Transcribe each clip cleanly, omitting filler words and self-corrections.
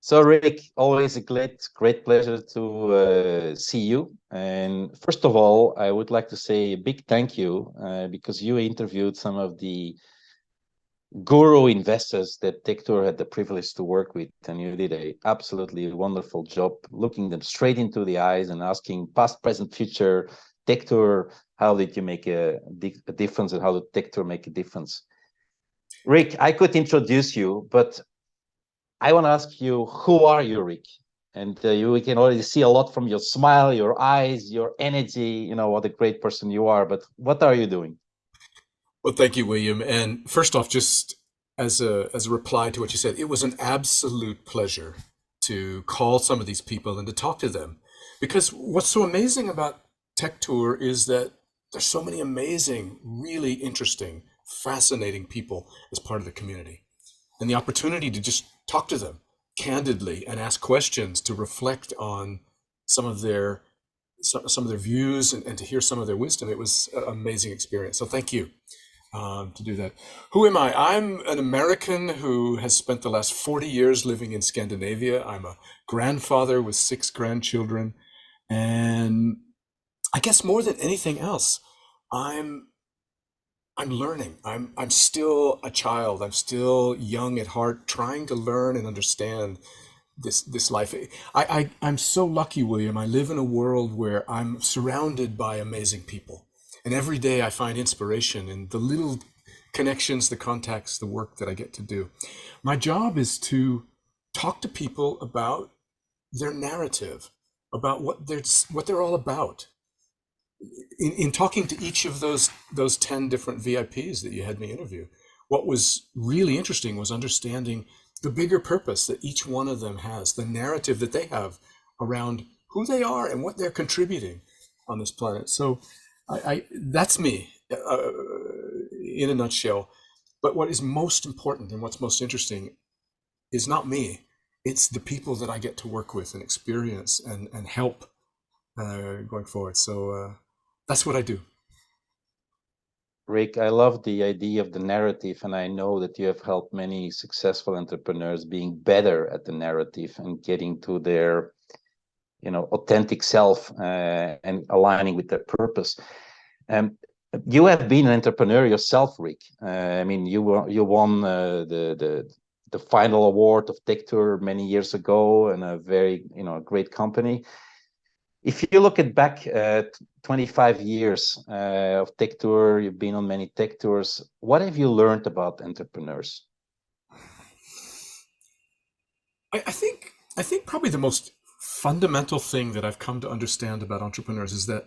So Rick, always a great pleasure to see you. And first of all, I would like to say a big thank you because you interviewed some of the guru investors that TechTour had the privilege to work with, and you did a absolutely wonderful job looking them straight into the eyes and asking past, present, future TechTour, how did you make a difference, and how did TechTour make a difference? Rick, I could introduce you, but I want to ask you, who are you, Rick? And we can already see a lot from your smile, your eyes, your energy, what a great person you are. But what are you doing? Well, thank you, William. And first off, just as a reply to what you said, it was an absolute pleasure to call some of these people and to talk to them. Because what's so amazing about Tech Tour is that there's so many amazing, really interesting, fascinating people as part of the community. And the opportunity to just talk to them candidly and ask questions to reflect on some of their some of their views and to hear some of their wisdom. It was an amazing experience. So thank you to do that. Who am I? I'm an American who has spent the last 40 years living in Scandinavia. I'm a grandfather with 6 grandchildren. And I guess more than anything else, I'm I'm learning. I'm still a child. I'm still young at heart, trying to learn and understand this life. I'm so lucky, William. I live in a world where I'm surrounded by amazing people. And every day I find inspiration in the little connections, the contacts, the work that I get to do. My job is to talk to people about their narrative, about what they're all about. In talking to each of those 10 different VIPs that you had me interview, what was really interesting was understanding the bigger purpose that each one of them has, the narrative that they have around who they are and what they're contributing on this planet. So that's me in a nutshell. But what is most important and what's most interesting is not me. It's the people that I get to work with and experience and help going forward. So that's what I do. Rick, I love the idea of the narrative, and I know that you have helped many successful entrepreneurs being better at the narrative and getting to their, authentic self and aligning with their purpose. Um, you have been an entrepreneur yourself, Rick. I mean, you won the final award of TechTour many years ago, and a very great company. If you look at back 25 years of TechTour, you've been on many tech tours. What have you learned about entrepreneurs? I think probably the most fundamental thing that I've come to understand about entrepreneurs is that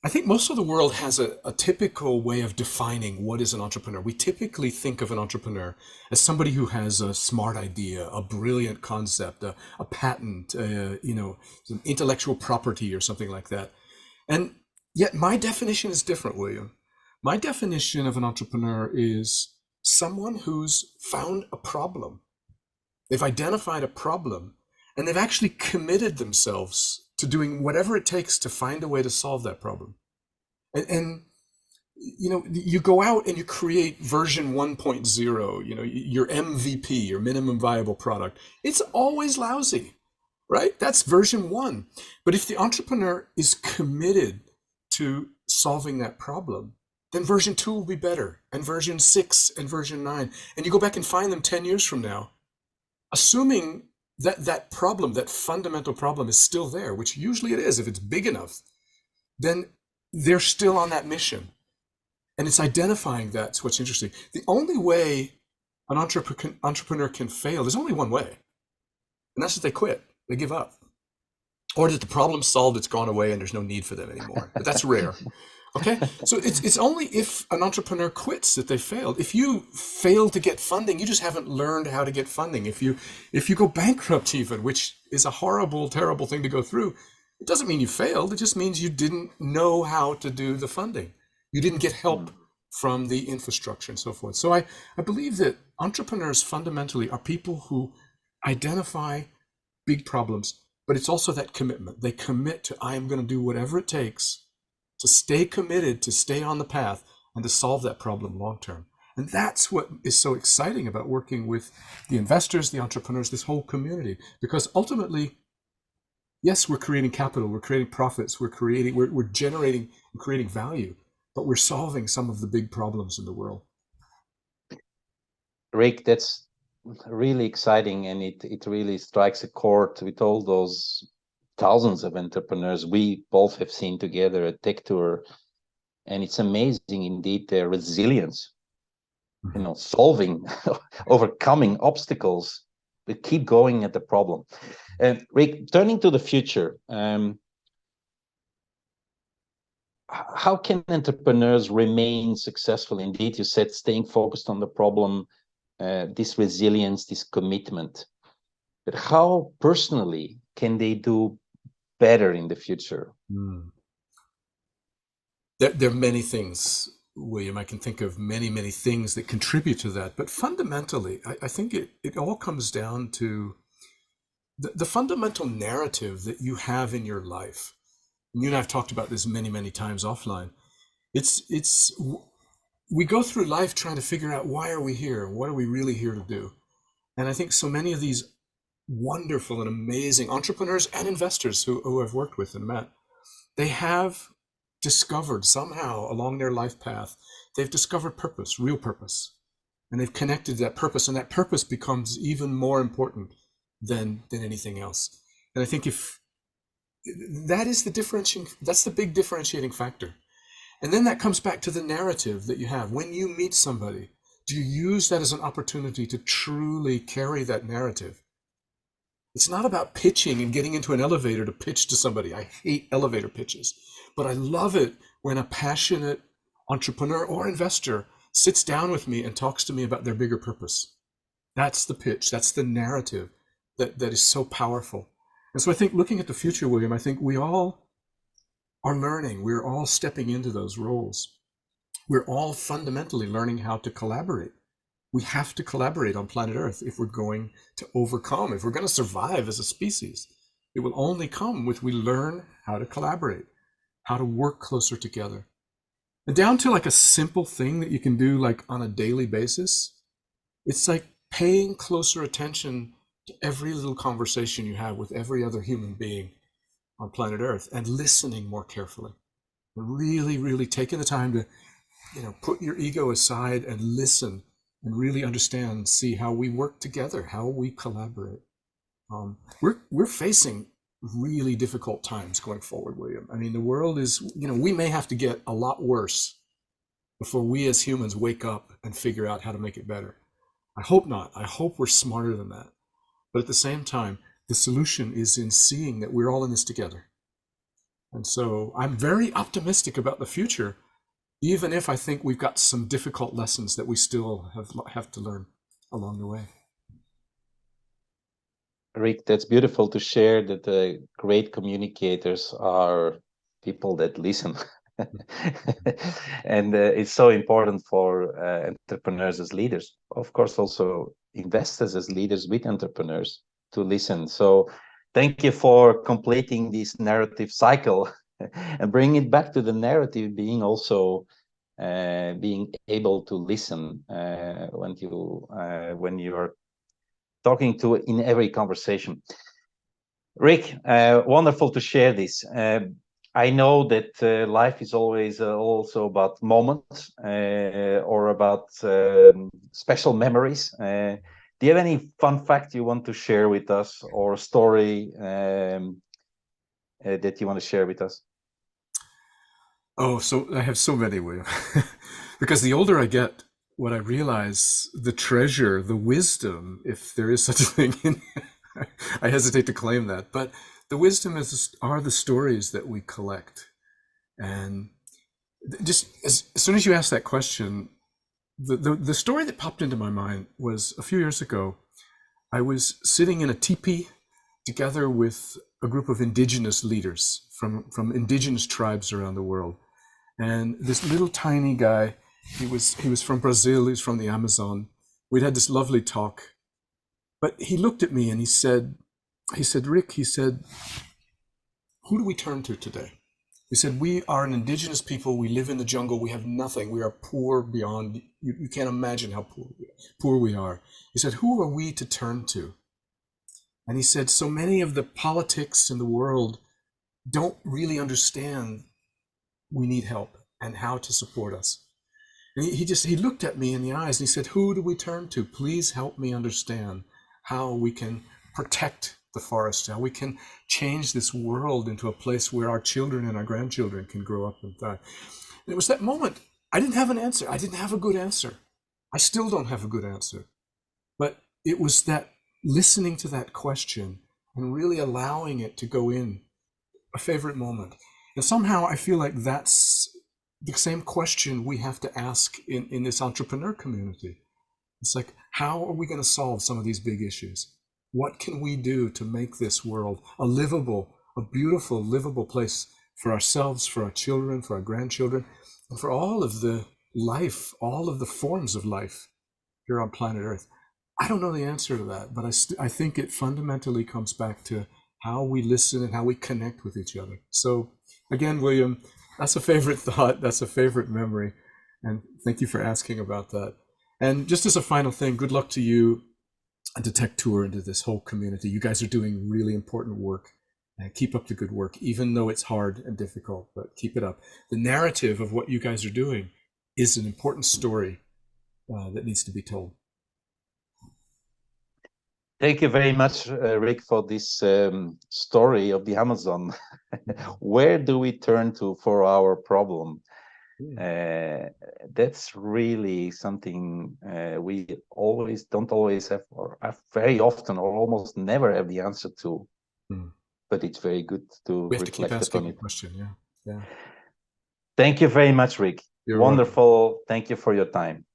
I think most of the world has a typical way of defining what is an entrepreneur. We typically think of an entrepreneur as somebody who has a smart idea, a brilliant concept, a patent, some intellectual property or something like that. And yet my definition is different, William. My definition of an entrepreneur is someone who's found a problem. They've identified a problem and they've actually committed themselves to doing whatever it takes to find a way to solve that problem. And you go out and you create version 1.0, your MVP, your minimum viable product. It's always lousy, right? That's version 1. But if the entrepreneur is committed to solving that problem, then version 2 will be better, and version 6 and version 9. And you go back and find them 10 years from now, assuming that problem, that fundamental problem is still there, which usually it is if it's big enough, then they're still on that mission. And it's identifying that's what's interesting. The only way an entrepreneur can fail, there's only one way, and that's that they quit, they give up, or that the problem's solved, it's gone away, and there's no need for them anymore. But that's rare. Okay, so it's only if an entrepreneur quits that they failed. If you fail to get funding, you just haven't learned how to get funding. If you go bankrupt even, which is a horrible, terrible thing to go through, it doesn't mean you failed. It just means you didn't know how to do the funding. You didn't get help from the infrastructure and so forth. So I believe that entrepreneurs fundamentally are people who identify big problems, but it's also that commitment. They commit to, I am going to do whatever it takes to stay committed, to stay on the path, and to solve that problem long term. And that's what is so exciting about working with the investors, the entrepreneurs, this whole community, because ultimately, yes, we're creating capital, we're creating profits, we're generating and creating value, but we're solving some of the big problems in the world. Rick, that's really exciting, and it really strikes a chord with all those thousands of entrepreneurs we both have seen together at TechTour, and it's amazing indeed their resilience, solving, overcoming obstacles, but keep going at the problem. And Rick, turning to the future, how can entrepreneurs remain successful? Indeed, you said staying focused on the problem, this resilience, this commitment. But how personally can they do better in the future? There are many things, William. I can think of many, many things that contribute to that. But fundamentally, I think it all comes down to the fundamental narrative that you have in your life. You and I have talked about this many, many times offline. It's we go through life trying to figure out, why are we here? What are we really here to do? And I think so many of these wonderful and amazing entrepreneurs and investors who I've worked with and met, they have discovered somehow along their life path, they've discovered purpose, real purpose. And they've connected that purpose, and that purpose becomes even more important than anything else. And I think if that is that's the big differentiating factor. And then that comes back to the narrative that you have. When you meet somebody, do you use that as an opportunity to truly carry that narrative? It's not about pitching and getting into an elevator to pitch to somebody. I hate elevator pitches, but I love it when a passionate entrepreneur or investor sits down with me and talks to me about their bigger purpose. That's the pitch. That's the narrative that is so powerful. And so I think, looking at the future, William, I think we all are learning. We're all stepping into those roles. We're all fundamentally learning how to collaborate. We have to collaborate on planet Earth if we're going to overcome, if we're going to survive as a species. It will only come with we learn how to collaborate, how to work closer together. And down to like a simple thing that you can do like on a daily basis. It's like paying closer attention to every little conversation you have with every other human being on planet Earth, and listening more carefully. Really, really taking the time to, put your ego aside and listen and really understand, see how we work together, how we collaborate. We're facing really difficult times going forward, William. I mean, the world is, we may have to get a lot worse before we as humans wake up and figure out how to make it better. I hope not. I hope we're smarter than that. But at the same time, the solution is in seeing that we're all in this together. And so I'm very optimistic about the future, even if I think we've got some difficult lessons that we still have to learn along the way. Rick, that's beautiful to share that the great communicators are people that listen. And it's so important for entrepreneurs as leaders, of course, also investors as leaders with entrepreneurs, to listen. So thank you for completing this narrative cycle and bringing it back to the narrative, being also being able to listen when you are talking to in every conversation. Rick, wonderful to share this. I know that life is always also about moments or about special memories. Do you have any fun fact you want to share with us, or a story that you want to share with us? Oh, so I have so many, William. Because the older I get, what I realize, the treasure, the wisdom, if there is such a thing in I hesitate to claim that, but the wisdom are the stories that we collect. And just as soon as you asked that question, the story that popped into my mind was, a few years ago, I was sitting in a teepee together with a group of indigenous leaders from indigenous tribes around the world. And this little tiny guy, he was from Brazil, he's from the Amazon. We'd had this lovely talk. But he looked at me and he said, Rick, he said, who do we turn to today? He said, we are an indigenous people. We live in the jungle. We have nothing. We are poor beyond, you can't imagine how poor we are. He said, who are we to turn to? And he said, so many of the politics in the world don't really understand we need help and how to support us. And he looked at me in the eyes and he said, who do we turn to? Please help me understand how we can protect the forest, how we can change this world into a place where our children and our grandchildren can grow up and thrive. And it was that moment. I didn't have an answer. I didn't have a good answer. I still don't have a good answer. But it was that listening to that question and really allowing it to go in, a favorite moment. And somehow I feel like that's the same question we have to ask in this entrepreneur community. It's like, how are we going to solve some of these big issues? What can we do to make this world a livable, a beautiful, livable place for ourselves, for our children, for our grandchildren, and for all of the life, all of the forms of life here on planet Earth? I don't know the answer to that, but I think it fundamentally comes back to how we listen and how we connect with each other. So again, William, that's a favorite thought. That's a favorite memory. And thank you for asking about that. And just as a final thing, good luck to you and to TechTour and to this whole community. You guys are doing really important work. And keep up the good work, even though it's hard and difficult, but keep it up. The narrative of what you guys are doing is an important story that needs to be told. Thank you very much, Rick, for this story of the Amazon. Where do we turn to for our problem? That's really something we don't always have, or have very often, or almost never have the answer to. But it's very good to we have reflect to keep asking upon the question. Yeah. Thank you very much, Rick. You're wonderful. Welcome. Thank you for your time.